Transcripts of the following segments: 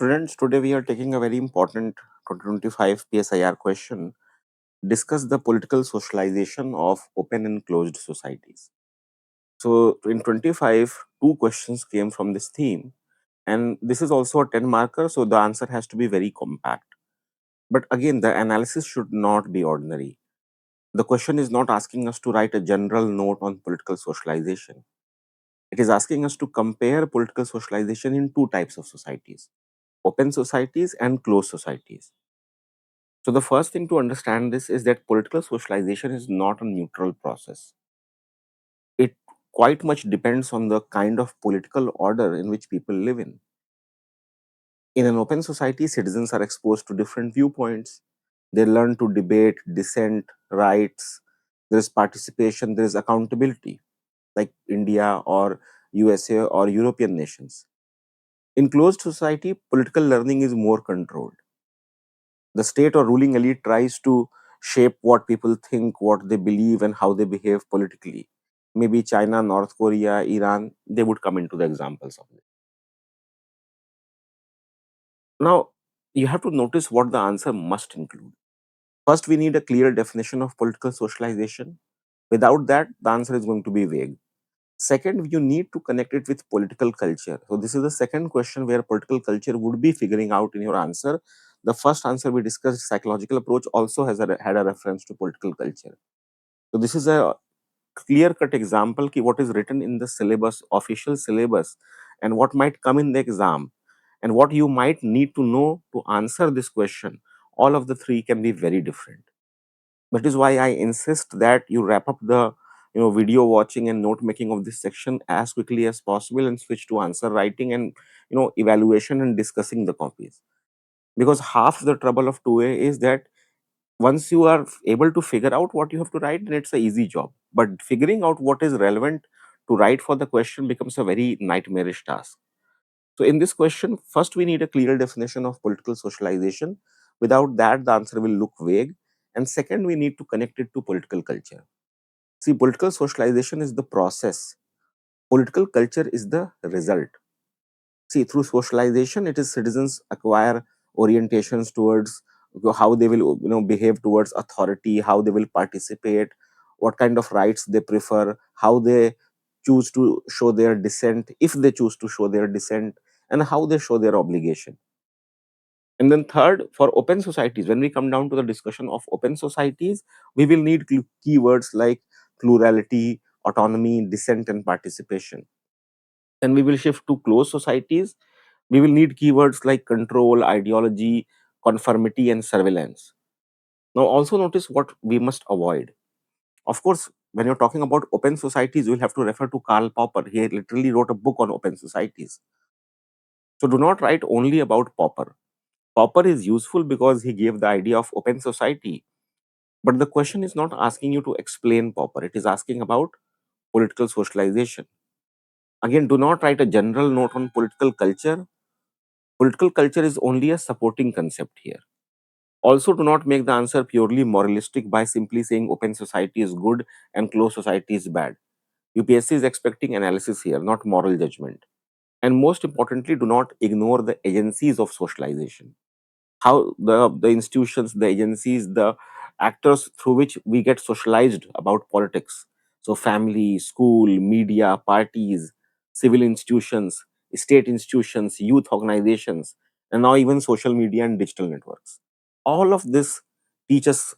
Students, today we are taking a very important 2025 PSIR question. Discuss the political socialization of open and closed societies. So, in 25, two questions came from this theme, and this is also a 10 marker, so the answer has to be very compact. But again, the analysis should not be ordinary. The question is not asking us to write a general note on political socialization. It is asking us to compare political socialization in two types of societies: open societies and closed societies. So the first thing to understand this is that political socialization is not a neutral process. It quite much depends on the kind of political order in which people live in. In an open society, citizens are exposed to different viewpoints. They learn to debate, dissent, rights. There is participation, there is accountability, like India or USA or European nations. In closed society, political learning is more controlled. The state or ruling elite tries to shape what people think, what they believe, and how they behave politically. Maybe China, North Korea, Iran, they would come into the examples of this. Now, you have to notice what the answer must include. First, we need a clear definition of political socialization. Without that, the answer is going to be vague. Second, you need to connect it with political culture. So, this is the second question where political culture would be figuring out in your answer. The first answer we discussed, psychological approach, also had a reference to political culture. So, this is a clear cut example ki what is written in the syllabus, official syllabus, and what might come in the exam, and what you might need to know to answer this question. All of the three can be very different. That is why I insist that you wrap up the video watching and note making of this section as quickly as possible and switch to answer writing and evaluation and discussing the copies. Because half the trouble of 2A is that once you are able to figure out what you have to write, then it's an easy job. But figuring out what is relevant to write for the question becomes a very nightmarish task. So in this question, first we need a clear definition of political socialization. Without that, the answer will look vague. And second, we need to connect it to political culture. See, political socialization is the process. Political culture is the result. See, through socialization, it is citizens acquire orientations towards how they will behave towards authority, how they will participate, what kind of rights they prefer, how they choose to show their dissent, if they choose to show their dissent, and how they show their obligation. And then third, for open societies, when we come down to the discussion of open societies, we will need keywords like plurality, autonomy, dissent, and participation. Then we will shift to closed societies. We will need keywords like control, ideology, conformity, and surveillance. Now, also notice what we must avoid. Of course, when you're talking about open societies, you'll have to refer to Karl Popper. He literally wrote a book on open societies. So do not write only about Popper. Popper is useful because he gave the idea of open society. But the question is not asking you to explain Popper. It is asking about political socialization. Again, do not write a general note on political culture. Political culture is only a supporting concept here. Also, do not make the answer purely moralistic by simply saying open society is good and closed society is bad. UPSC is expecting analysis here, not moral judgment. And most importantly, do not ignore the agencies of socialization. How the institutions, the agencies, the actors through which we get socialized about politics. So, family, school, media, parties, civil institutions, state institutions, youth organizations, and now even social media and digital networks. All of this teach us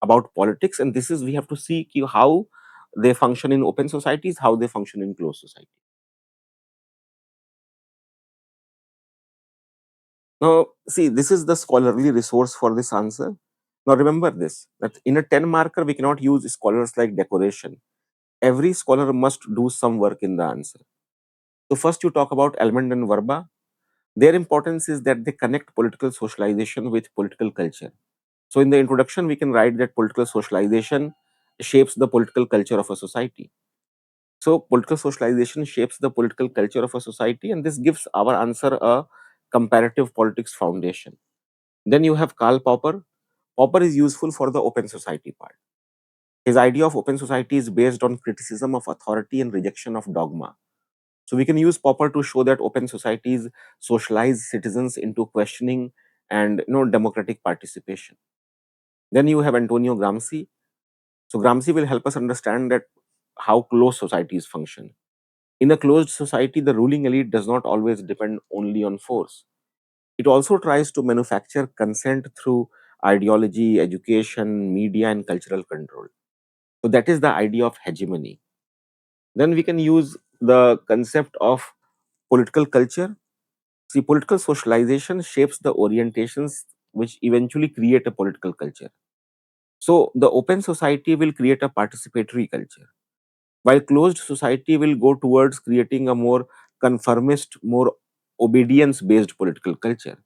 about politics, and this is we have to see how they function in open societies, how they function in closed society. Now, see, this is the scholarly resource for this answer. Now, remember this, that in a 10 marker, we cannot use scholars like decoration. Every scholar must do some work in the answer. So, first you talk about Almond and Verba. Their importance is that they connect political socialization with political culture. So, in the introduction, we can write that political socialization shapes the political culture of a society. So, political socialization shapes the political culture of a society, and this gives our answer a comparative politics foundation. Then you have Karl Popper. Popper is useful for the open society part. His idea of open society is based on criticism of authority and rejection of dogma. So we can use Popper to show that open societies socialize citizens into questioning and democratic participation. Then you have Antonio Gramsci. So Gramsci will help us understand that how closed societies function. In a closed society, the ruling elite does not always depend only on force. It also tries to manufacture consent through ideology, education, media, and cultural control. So that is the idea of hegemony. Then we can use the concept of political culture. See, political socialization shapes the orientations which eventually create a political culture. So the open society will create a participatory culture, while closed society will go towards creating a more conformist, more obedience based political culture.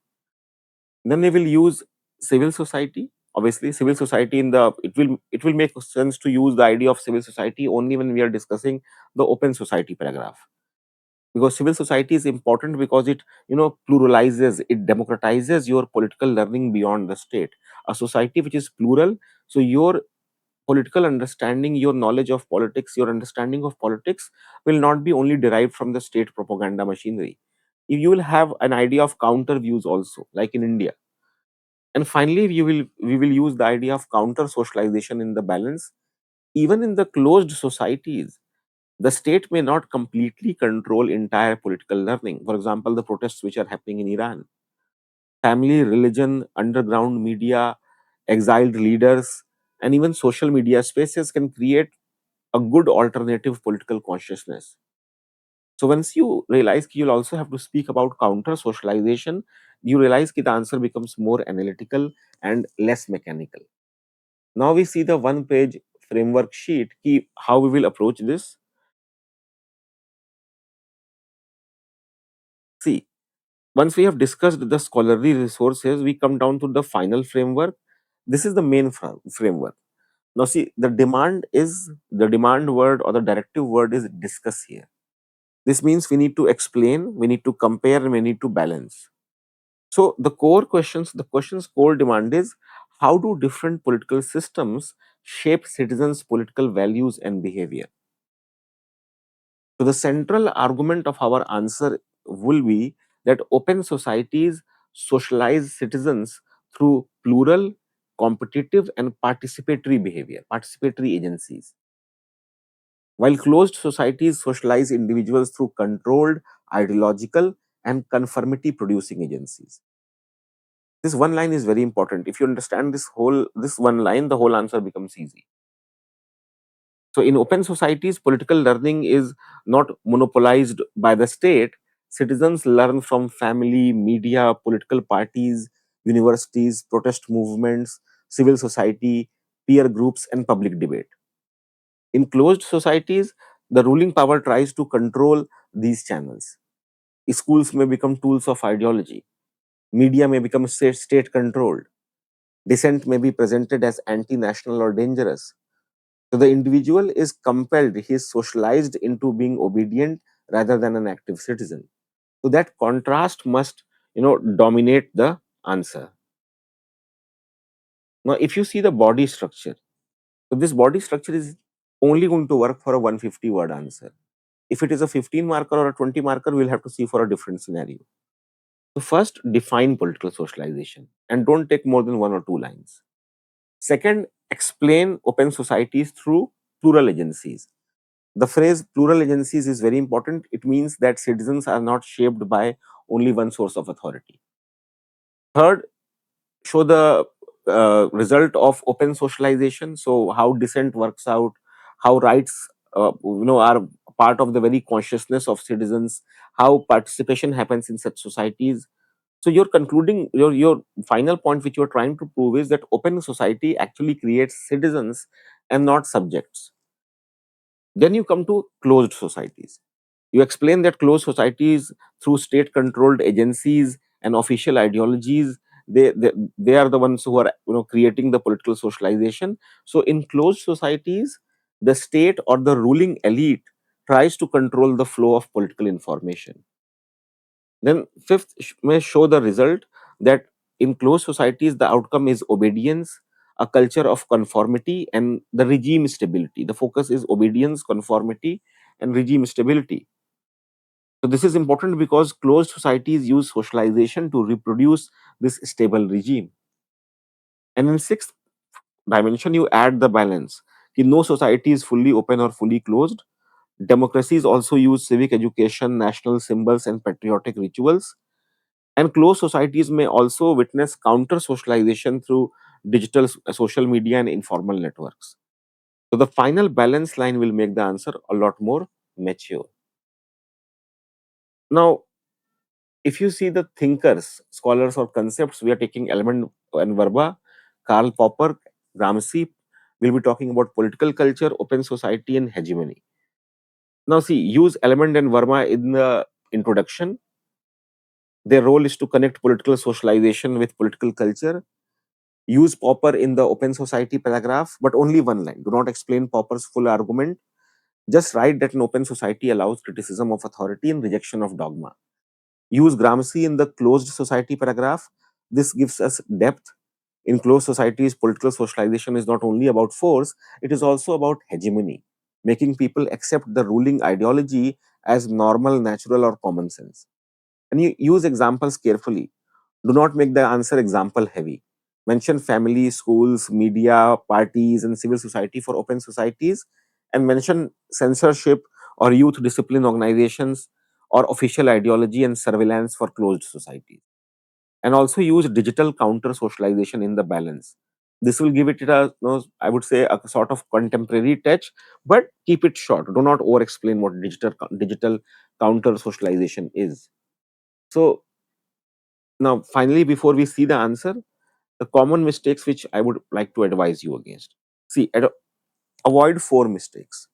Then they will use civil society. Obviously, civil society in the it will make sense to use the idea of civil society only when we are discussing the open society paragraph, because civil society is important because it pluralizes, it democratizes your political learning beyond the state. A society which is plural, so your political understanding, your knowledge of politics, your understanding of politics will not be only derived from the state propaganda machinery. You will have an idea of counter views also, like in India. And finally, we will use the idea of counter socialization in the balance. Even in the closed societies, the state may not completely control entire political learning. For example, the protests which are happening in Iran, family, religion, underground media, exiled leaders, and even social media spaces can create a good alternative political consciousness. So once you realize you'll also have to speak about counter socialization, you realize that the answer becomes more analytical and less mechanical. Now we see the one page framework sheet, how we will approach this. See, once we have discussed the scholarly resources, we come down to the final framework. This is the main framework. Now see, the demand word or the directive word is discuss here. This means we need to explain, we need to compare, and we need to balance. So the question's core demand is, how do different political systems shape citizens' political values and behavior? So the central argument of our answer will be that open societies socialize citizens through plural, competitive, and participatory behavior, participatory agencies, while closed societies socialize individuals through controlled, ideological, and conformity producing agencies. This one line is very important. If you understand this one line, the whole answer becomes easy. So in open societies, political learning is not monopolized by the state. Citizens learn from family, media, political parties, universities, protest movements, civil society, peer groups, and public debate. In closed societies, the ruling power tries to control these channels. Schools may become tools of ideology. Media may become state controlled. Dissent may be presented as anti national or dangerous. So the individual is compelled, he is socialized into being obedient rather than an active citizen. So that contrast must, dominate the answer. Now, if you see the body structure, so this body structure is only going to work for a 150 word answer. If it is a 15 marker or a 20 marker, we'll have to see for a different scenario. So first, define political socialization and don't take more than one or two lines. Second, explain open societies through plural agencies. The phrase plural agencies is very important. It means that citizens are not shaped by only one source of authority. Third, show the result of open socialization. So how dissent works out, how rights are part of the very consciousness of citizens, how participation happens in such societies. So your concluding your final point which you are trying to prove is that open society actually creates citizens and not subjects. Then you come to closed societies. You explain that closed societies, through state controlled agencies and official ideologies, they are the ones who are creating the political socialization. So in closed societies, the state or the ruling elite tries to control the flow of political information. Then fifth may show the result that in closed societies, the outcome is obedience, a culture of conformity, and the regime stability. The focus is obedience, conformity, and regime stability. So this is important because closed societies use socialization to reproduce this stable regime. And in sixth dimension, you add the balance. No society is fully open or fully closed. Democracies also use civic education, national symbols, and patriotic rituals. And closed societies may also witness counter socialization through digital social media and informal networks. So the final balance line will make the answer a lot more mature. Now, if you see the thinkers, scholars, or concepts, we are taking Almond and Verba, Karl Popper, Gramsci. We'll be talking about political culture, open society, and hegemony. Now, see, use Almond and Verma in the introduction. Their role is to connect political socialization with political culture. Use Popper in the open society paragraph, but only one line. Do not explain Popper's full argument. Just write that an open society allows criticism of authority and rejection of dogma. Use Gramsci in the closed society paragraph. This gives us depth. In closed societies, political socialization is not only about force, it is also about hegemony, making people accept the ruling ideology as normal, natural, or common sense. And you use examples carefully. Do not make the answer example heavy. Mention family, schools, media, parties, and civil society for open societies, and mention censorship or youth discipline organizations or official ideology and surveillance for closed societies. And also use digital counter socialization in the balance. This will give it a, I would say, a sort of contemporary touch, but keep it short. Do not over explain what digital counter socialization is. So now, finally, before we see the answer, the common mistakes which I would like to advise you against. See, avoid four mistakes.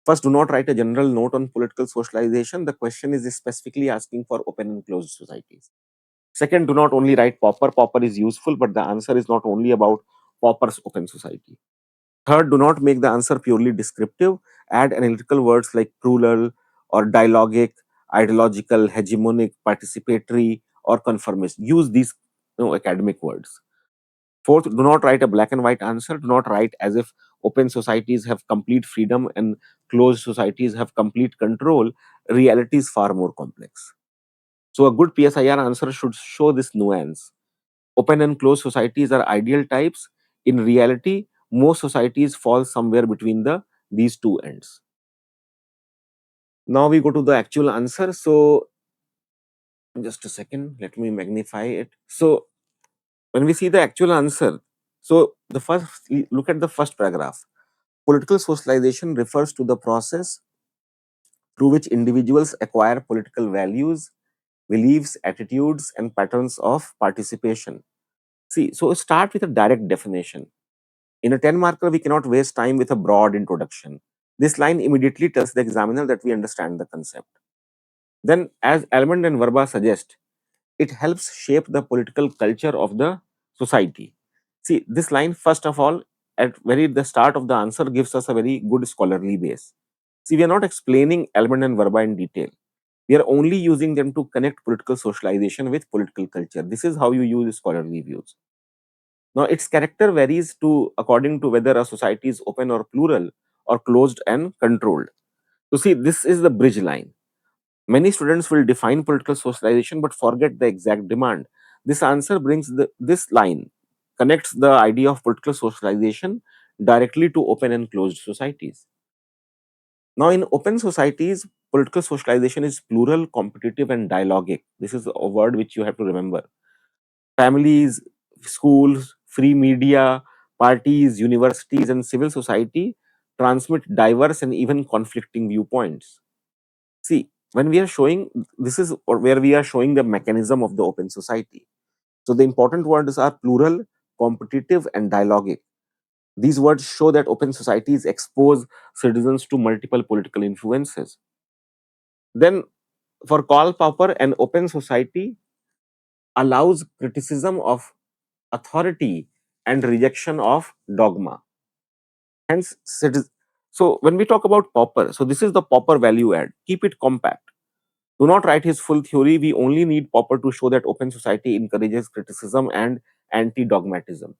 First, do not write a general note on political socialization. The question is specifically asking for open and closed societies. Second, do not only write Popper. Popper is useful, but the answer is not only about Popper's open society. Third, do not make the answer purely descriptive. Add analytical words like plural or dialogic, ideological, hegemonic, participatory, or conformist. Use these academic words. Fourth, do not write a black and white answer. Do not write as if open societies have complete freedom and closed societies have complete control. Reality is far more complex. So, a good PSIR answer should show this nuance. Open and closed societies are ideal types. In reality, most societies fall somewhere between these two ends. Now we go to the actual answer. So, just a second, let me magnify it. So, when we see the actual answer, so the first look at the first paragraph. Political socialization refers to the process through which individuals acquire political values, beliefs, attitudes, and patterns of participation. See, so start with a direct definition. In a 10 marker, we cannot waste time with a broad introduction. This line immediately tells the examiner that we understand the concept. Then, as Almond and Verba suggest, it helps shape the political culture of the society. See, this line, first of all, at very the start of the answer, gives us a very good scholarly base. See, we are not explaining Almond and Verba in detail. We are only using them to connect political socialization with political culture. This is how you use scholarly views. Now, its character varies to according to whether a society is open or plural or closed and controlled. So, see, this is the bridge line. Many students will define political socialization but forget the exact demand. This answer brings this line, connects the idea of political socialization directly to open and closed societies. Now, in open societies, political socialization is plural, competitive, and dialogic. This is a word which you have to remember. Families, schools, free media, parties, universities, and civil society transmit diverse and even conflicting viewpoints. See, when we are showing this is or where we are showing the mechanism of the open society. So the important words are plural, competitive, and dialogic. These words show that open societies expose citizens to multiple political influences. Then, for Karl Popper, an open society allows criticism of authority and rejection of dogma. Hence, so when we talk about Popper, so this is the Popper value add. Keep it compact. Do not write his full theory. We only need Popper to show that open society encourages criticism and anti-dogmatism.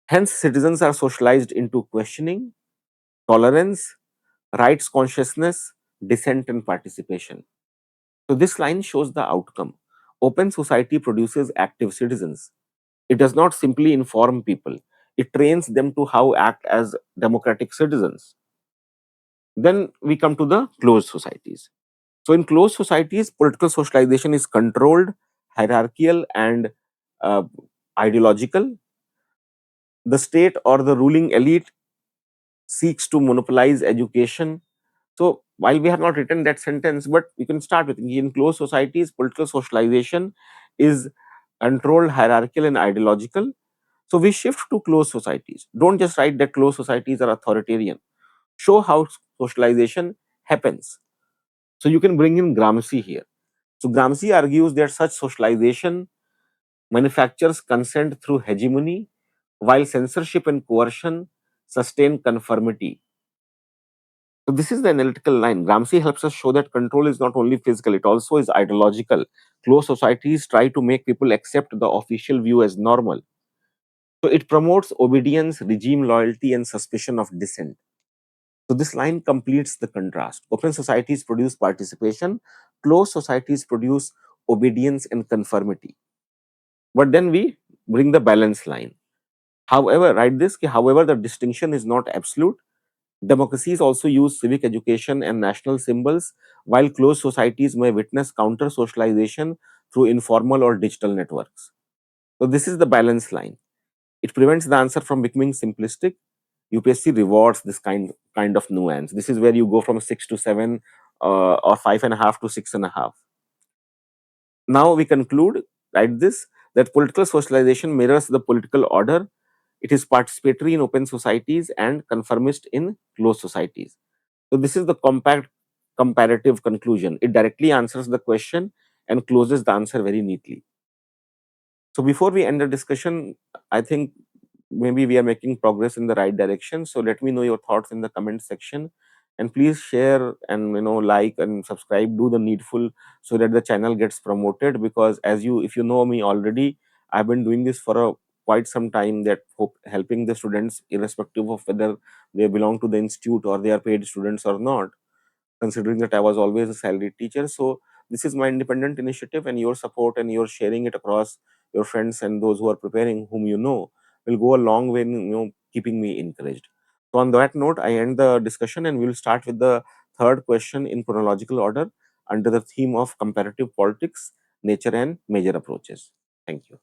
Hence, citizens are socialized into questioning, tolerance, rights consciousness, dissent and participation. So this line shows the outcome. Open society produces active citizens. It does not simply inform people, it trains them to how act as democratic citizens. Then we come to the closed societies. So in closed societies, political socialization is controlled, hierarchical, and uh, ideological. The state or the ruling elite seeks to monopolize education. So while we have not written that sentence, but you can start with, in closed societies, political socialization is controlled, hierarchical, and ideological. So we shift to closed societies. Don't just write that closed societies are authoritarian. Show how socialization happens. So you can bring in Gramsci here. So Gramsci argues that such socialization manufactures consent through hegemony, while censorship and coercion sustain conformity. So this is the analytical line. Gramsci helps us show that control is not only physical, it also is ideological. Closed societies try to make people accept the official view as normal. So it promotes obedience, regime loyalty, and suspicion of dissent. So this line completes the contrast. Open societies produce participation, closed societies produce obedience and conformity. But then we bring the balance line. However, write this, however, the distinction is not absolute. Democracies also use civic education and national symbols, while closed societies may witness counter socialization through informal or digital networks. So this is the balance line. It prevents the answer from becoming simplistic. UPSC rewards this kind of nuance. This is where you go from 6 to 7 or 5.5 to 6.5. Now we conclude, write this, that political socialization mirrors the political order. It is participatory in open societies and conformist in closed societies. So this is the comparative conclusion. It directly answers the question and closes the answer very neatly. So before we end the discussion, I think maybe we are making progress in the right direction. So let me know your thoughts in the comment section, and please share and like and subscribe. Do the needful so that the channel gets promoted. Because as you, if you know me already, I've been doing this for quite some time. That helping the students, irrespective of whether they belong to the institute or they are paid students or not, considering that I was always a salaried teacher. So this is my independent initiative, and your support and your sharing it across your friends and those who are preparing, whom you know, will go a long way in keeping me encouraged. So on that note, I end the discussion, and we'll start with the third question in chronological order under the theme of comparative politics, nature and major approaches. Thank you.